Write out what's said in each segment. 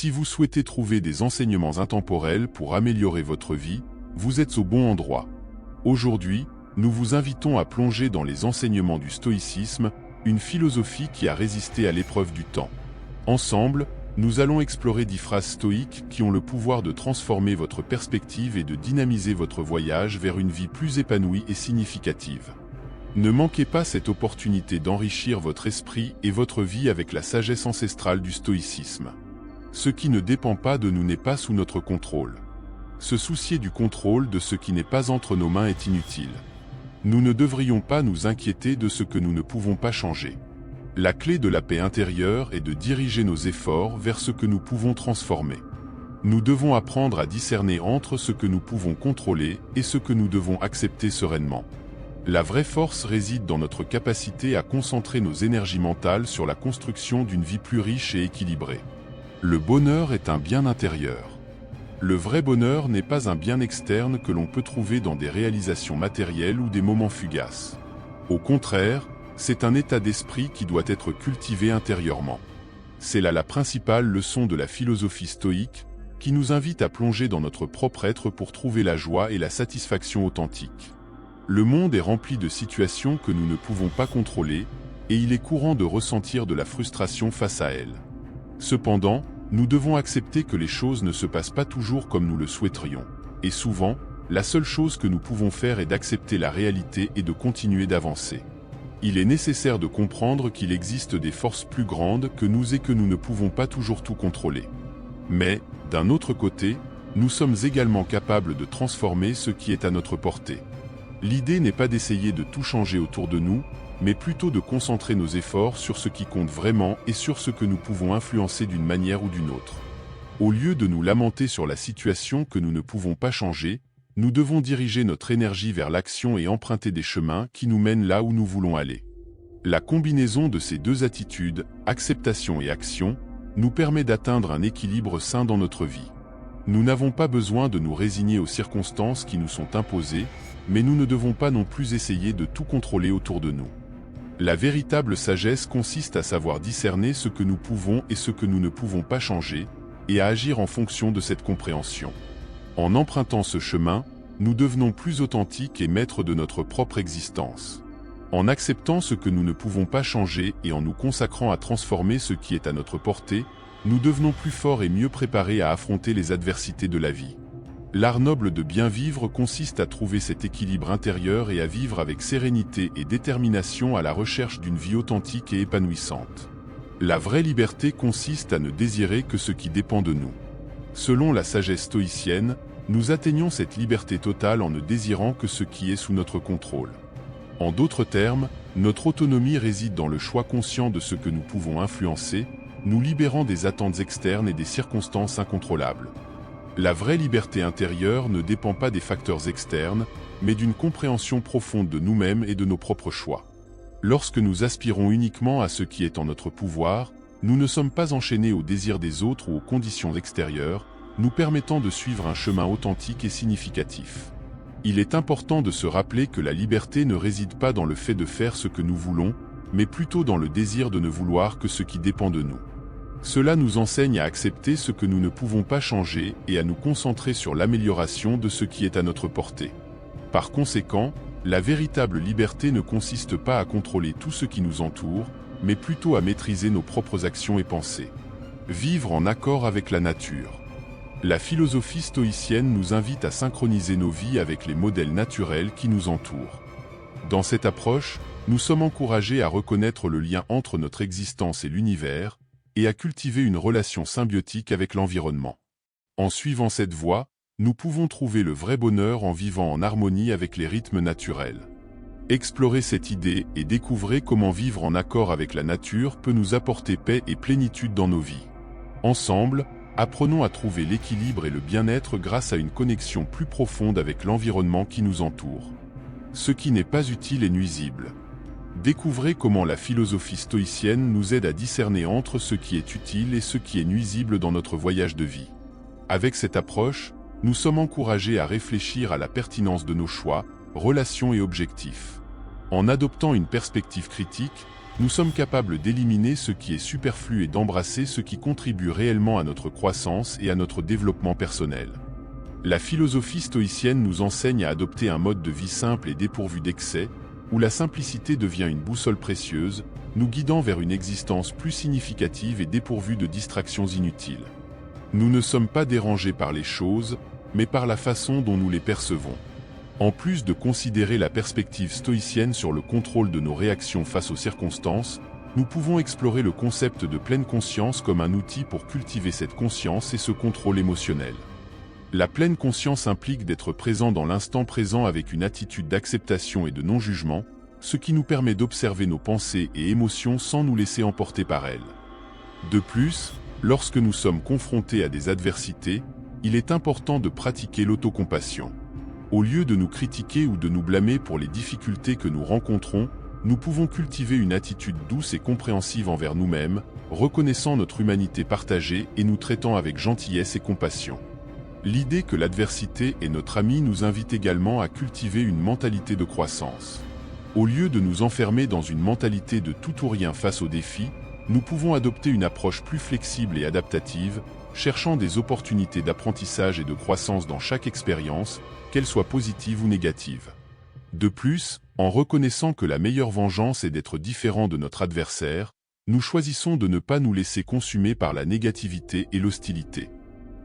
Si vous souhaitez trouver des enseignements intemporels pour améliorer votre vie, vous êtes au bon endroit. Aujourd'hui, nous vous invitons à plonger dans les enseignements du stoïcisme, une philosophie qui a résisté à l'épreuve du temps. Ensemble, nous allons explorer 10 phrases stoïques qui ont le pouvoir de transformer votre perspective et de dynamiser votre voyage vers une vie plus épanouie et significative. Ne manquez pas cette opportunité d'enrichir votre esprit et votre vie avec la sagesse ancestrale du stoïcisme. Ce qui ne dépend pas de nous n'est pas sous notre contrôle. Se soucier du contrôle de ce qui n'est pas entre nos mains est inutile. Nous ne devrions pas nous inquiéter de ce que nous ne pouvons pas changer. La clé de la paix intérieure est de diriger nos efforts vers ce que nous pouvons transformer. Nous devons apprendre à discerner entre ce que nous pouvons contrôler et ce que nous devons accepter sereinement. La vraie force réside dans notre capacité à concentrer nos énergies mentales sur la construction d'une vie plus riche et équilibrée. Le bonheur est un bien intérieur. Le vrai bonheur n'est pas un bien externe que l'on peut trouver dans des réalisations matérielles ou des moments fugaces. Au contraire, c'est un état d'esprit qui doit être cultivé intérieurement. C'est là la principale leçon de la philosophie stoïque, qui nous invite à plonger dans notre propre être pour trouver la joie et la satisfaction authentiques. Le monde est rempli de situations que nous ne pouvons pas contrôler, et il est courant de ressentir de la frustration face à elles. Cependant, nous devons accepter que les choses ne se passent pas toujours comme nous le souhaiterions. Et souvent, la seule chose que nous pouvons faire est d'accepter la réalité et de continuer d'avancer. Il est nécessaire de comprendre qu'il existe des forces plus grandes que nous et que nous ne pouvons pas toujours tout contrôler. Mais, d'un autre côté, nous sommes également capables de transformer ce qui est à notre portée. L'idée n'est pas d'essayer de tout changer autour de nous, mais plutôt de concentrer nos efforts sur ce qui compte vraiment et sur ce que nous pouvons influencer d'une manière ou d'une autre. Au lieu de nous lamenter sur la situation que nous ne pouvons pas changer, nous devons diriger notre énergie vers l'action et emprunter des chemins qui nous mènent là où nous voulons aller. La combinaison de ces deux attitudes, acceptation et action, nous permet d'atteindre un équilibre sain dans notre vie. Nous n'avons pas besoin de nous résigner aux circonstances qui nous sont imposées, mais nous ne devons pas non plus essayer de tout contrôler autour de nous. La véritable sagesse consiste à savoir discerner ce que nous pouvons et ce que nous ne pouvons pas changer, et à agir en fonction de cette compréhension. En empruntant ce chemin, nous devenons plus authentiques et maîtres de notre propre existence. En acceptant ce que nous ne pouvons pas changer et en nous consacrant à transformer ce qui est à notre portée, nous devenons plus forts et mieux préparés à affronter les adversités de la vie. L'art noble de bien vivre consiste à trouver cet équilibre intérieur et à vivre avec sérénité et détermination à la recherche d'une vie authentique et épanouissante. La vraie liberté consiste à ne désirer que ce qui dépend de nous. Selon la sagesse stoïcienne, nous atteignons cette liberté totale en ne désirant que ce qui est sous notre contrôle. En d'autres termes, notre autonomie réside dans le choix conscient de ce que nous pouvons influencer, nous libérant des attentes externes et des circonstances incontrôlables. La vraie liberté intérieure ne dépend pas des facteurs externes, mais d'une compréhension profonde de nous-mêmes et de nos propres choix. Lorsque nous aspirons uniquement à ce qui est en notre pouvoir, nous ne sommes pas enchaînés aux désirs des autres ou aux conditions extérieures, nous permettant de suivre un chemin authentique et significatif. Il est important de se rappeler que la liberté ne réside pas dans le fait de faire ce que nous voulons, mais plutôt dans le désir de ne vouloir que ce qui dépend de nous. Cela nous enseigne à accepter ce que nous ne pouvons pas changer et à nous concentrer sur l'amélioration de ce qui est à notre portée. Par conséquent, la véritable liberté ne consiste pas à contrôler tout ce qui nous entoure, mais plutôt à maîtriser nos propres actions et pensées. Vivre en accord avec la nature. La philosophie stoïcienne nous invite à synchroniser nos vies avec les modèles naturels qui nous entourent. Dans cette approche, nous sommes encouragés à reconnaître le lien entre notre existence et l'univers, et à cultiver une relation symbiotique avec l'environnement. En suivant cette voie, nous pouvons trouver le vrai bonheur en vivant en harmonie avec les rythmes naturels. Explorez cette idée et découvrez comment vivre en accord avec la nature peut nous apporter paix et plénitude dans nos vies. Ensemble, apprenons à trouver l'équilibre et le bien-être grâce à une connexion plus profonde avec l'environnement qui nous entoure. Ce qui n'est pas utile est nuisible. Découvrez comment la philosophie stoïcienne nous aide à discerner entre ce qui est utile et ce qui est nuisible dans notre voyage de vie. Avec cette approche, nous sommes encouragés à réfléchir à la pertinence de nos choix, relations et objectifs. En adoptant une perspective critique, nous sommes capables d'éliminer ce qui est superflu et d'embrasser ce qui contribue réellement à notre croissance et à notre développement personnel. La philosophie stoïcienne nous enseigne à adopter un mode de vie simple et dépourvu d'excès, où la simplicité devient une boussole précieuse, nous guidant vers une existence plus significative et dépourvue de distractions inutiles. Nous ne sommes pas dérangés par les choses, mais par la façon dont nous les percevons. En plus de considérer la perspective stoïcienne sur le contrôle de nos réactions face aux circonstances, nous pouvons explorer le concept de pleine conscience comme un outil pour cultiver cette conscience et ce contrôle émotionnel. La pleine conscience implique d'être présent dans l'instant présent avec une attitude d'acceptation et de non-jugement, ce qui nous permet d'observer nos pensées et émotions sans nous laisser emporter par elles. De plus, lorsque nous sommes confrontés à des adversités, il est important de pratiquer l'autocompassion. Au lieu de nous critiquer ou de nous blâmer pour les difficultés que nous rencontrons, nous pouvons cultiver une attitude douce et compréhensive envers nous-mêmes, reconnaissant notre humanité partagée et nous traitant avec gentillesse et compassion. L'idée que l'adversité est notre ami nous invite également à cultiver une mentalité de croissance. Au lieu de nous enfermer dans une mentalité de tout ou rien face aux défis, nous pouvons adopter une approche plus flexible et adaptative, cherchant des opportunités d'apprentissage et de croissance dans chaque expérience, qu'elle soit positive ou négative. De plus, en reconnaissant que la meilleure vengeance est d'être différent de notre adversaire, nous choisissons de ne pas nous laisser consumer par la négativité et l'hostilité.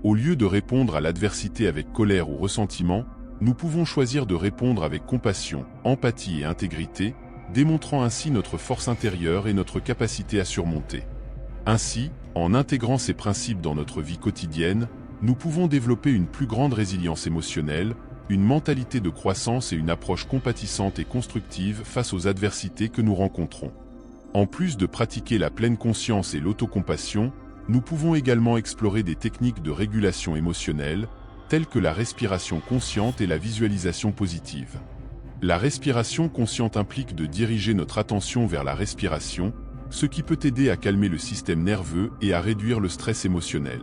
Au lieu de répondre à l'adversité avec colère ou ressentiment, nous pouvons choisir de répondre avec compassion, empathie et intégrité, démontrant ainsi notre force intérieure et notre capacité à surmonter. Ainsi, en intégrant ces principes dans notre vie quotidienne, nous pouvons développer une plus grande résilience émotionnelle, une mentalité de croissance et une approche compatissante et constructive face aux adversités que nous rencontrons. En plus de pratiquer la pleine conscience et l'autocompassion, nous pouvons également explorer des techniques de régulation émotionnelle, telles que la respiration consciente et la visualisation positive. La respiration consciente implique de diriger notre attention vers la respiration, ce qui peut aider à calmer le système nerveux et à réduire le stress émotionnel.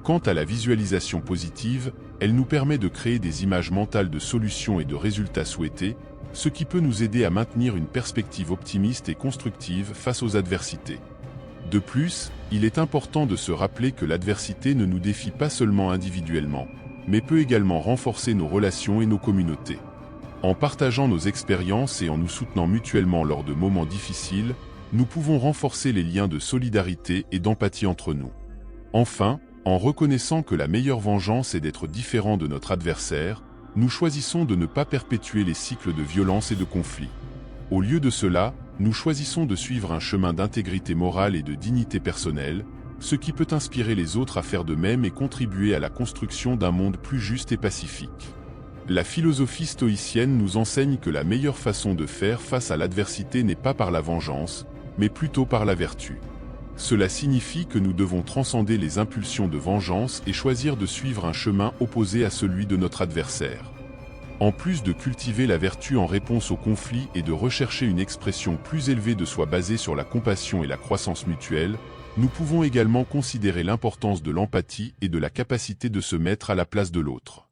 Quant à la visualisation positive, elle nous permet de créer des images mentales de solutions et de résultats souhaités, ce qui peut nous aider à maintenir une perspective optimiste et constructive face aux adversités. De plus, il est important de se rappeler que l'adversité ne nous défie pas seulement individuellement, mais peut également renforcer nos relations et nos communautés. En partageant nos expériences et en nous soutenant mutuellement lors de moments difficiles, nous pouvons renforcer les liens de solidarité et d'empathie entre nous. Enfin, en reconnaissant que la meilleure vengeance est d'être différent de notre adversaire, nous choisissons de ne pas perpétuer les cycles de violence et de conflit. Au lieu de cela, nous choisissons de suivre un chemin d'intégrité morale et de dignité personnelle, ce qui peut inspirer les autres à faire de même et contribuer à la construction d'un monde plus juste et pacifique. La philosophie stoïcienne nous enseigne que la meilleure façon de faire face à l'adversité n'est pas par la vengeance, mais plutôt par la vertu. Cela signifie que nous devons transcender les impulsions de vengeance et choisir de suivre un chemin opposé à celui de notre adversaire. En plus de cultiver la vertu en réponse au conflit et de rechercher une expression plus élevée de soi basée sur la compassion et la croissance mutuelle, nous pouvons également considérer l'importance de l'empathie et de la capacité de se mettre à la place de l'autre.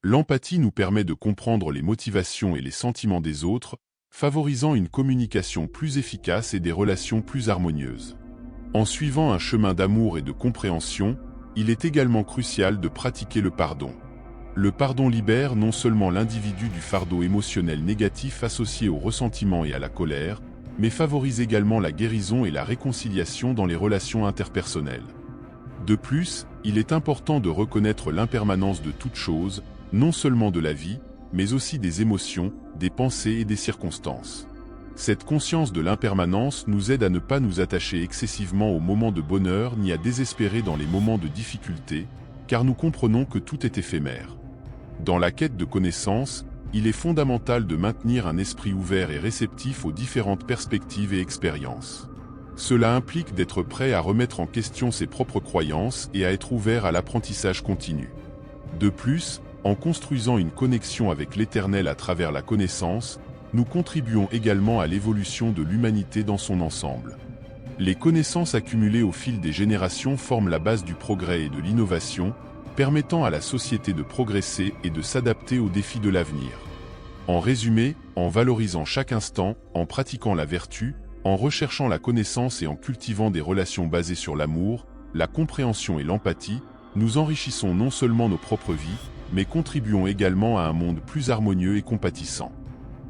L'empathie nous permet de comprendre les motivations et les sentiments des autres, favorisant une communication plus efficace et des relations plus harmonieuses. En suivant un chemin d'amour et de compréhension, il est également crucial de pratiquer le pardon. Le pardon libère non seulement l'individu du fardeau émotionnel négatif associé au ressentiment et à la colère, mais favorise également la guérison et la réconciliation dans les relations interpersonnelles. De plus, il est important de reconnaître l'impermanence de toute chose, non seulement de la vie, mais aussi des émotions, des pensées et des circonstances. Cette conscience de l'impermanence nous aide à ne pas nous attacher excessivement aux moments de bonheur ni à désespérer dans les moments de difficulté, car nous comprenons que tout est éphémère. Dans la quête de connaissance, il est fondamental de maintenir un esprit ouvert et réceptif aux différentes perspectives et expériences. Cela implique d'être prêt à remettre en question ses propres croyances et à être ouvert à l'apprentissage continu. De plus, en construisant une connexion avec l'Éternel à travers la connaissance, nous contribuons également à l'évolution de l'humanité dans son ensemble. Les connaissances accumulées au fil des générations forment la base du progrès et de l'innovation, permettant à la société de progresser et de s'adapter aux défis de l'avenir. En résumé, en valorisant chaque instant, en pratiquant la vertu, En recherchant la connaissance et en cultivant des relations basées sur l'amour, la compréhension et l'empathie, nous enrichissons non seulement nos propres vies, mais contribuons également à un monde plus harmonieux et compatissant.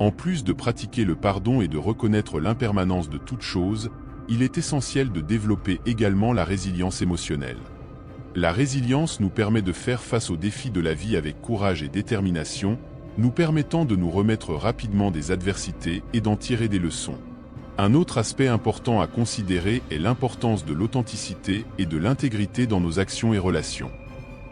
En plus de pratiquer le pardon et de reconnaître l'impermanence de toute chose, il est essentiel de développer également la résilience émotionnelle. La résilience nous permet de faire face aux défis de la vie avec courage et détermination, nous permettant de nous remettre rapidement des adversités et d'en tirer des leçons. Un autre aspect important à considérer est l'importance de l'authenticité et de l'intégrité dans nos actions et relations.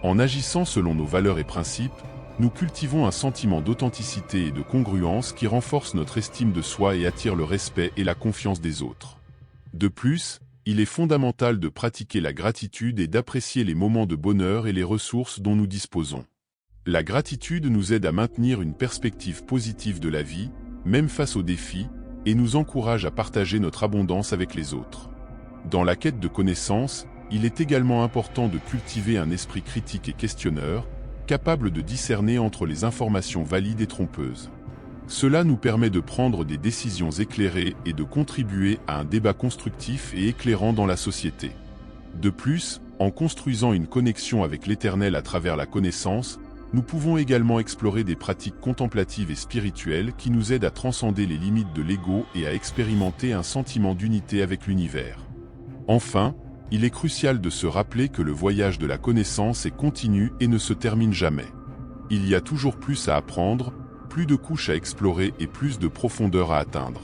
En agissant selon nos valeurs et principes, nous cultivons un sentiment d'authenticité et de congruence qui renforce notre estime de soi et attire le respect et la confiance des autres. De plus, il est fondamental de pratiquer la gratitude et d'apprécier les moments de bonheur et les ressources dont nous disposons. La gratitude nous aide à maintenir une perspective positive de la vie, même face aux défis, et nous encourage à partager notre abondance avec les autres. Dans la quête de connaissances, il est également important de cultiver un esprit critique et questionneur, capable de discerner entre les informations valides et trompeuses. Cela nous permet de prendre des décisions éclairées et de contribuer à un débat constructif et éclairant dans la société. De plus, en construisant une connexion avec l'Éternel à travers la connaissance, nous pouvons également explorer des pratiques contemplatives et spirituelles qui nous aident à transcender les limites de l'ego et à expérimenter un sentiment d'unité avec l'univers. Enfin, il est crucial de se rappeler que le voyage de la connaissance est continu et ne se termine jamais. Il y a toujours plus à apprendre, plus de couches à explorer et plus de profondeur à atteindre.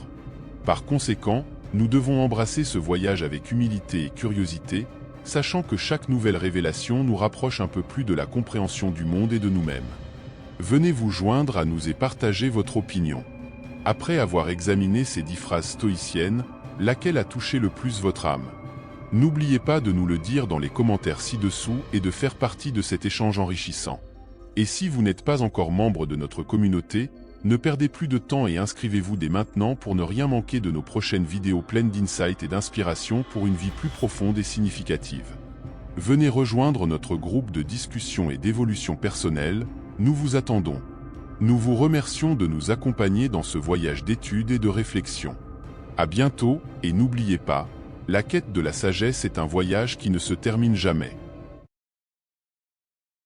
Par conséquent, nous devons embrasser ce voyage avec humilité et curiosité, sachant que chaque nouvelle révélation nous rapproche un peu plus de la compréhension du monde et de nous-mêmes. Venez vous joindre à nous et partager votre opinion. Après avoir examiné ces 10 phrases stoïciennes, laquelle a touché le plus votre âme? N'oubliez pas de nous le dire dans les commentaires ci-dessous et de faire partie de cet échange enrichissant. Et si vous n'êtes pas encore membre de notre communauté, ne perdez plus de temps et inscrivez-vous dès maintenant pour ne rien manquer de nos prochaines vidéos pleines d'insights et d'inspiration pour une vie plus profonde et significative. Venez rejoindre notre groupe de discussion et d'évolution personnelle, nous vous attendons. Nous vous remercions de nous accompagner dans ce voyage d'études et de réflexion. À bientôt, et n'oubliez pas, la quête de la sagesse est un voyage qui ne se termine jamais.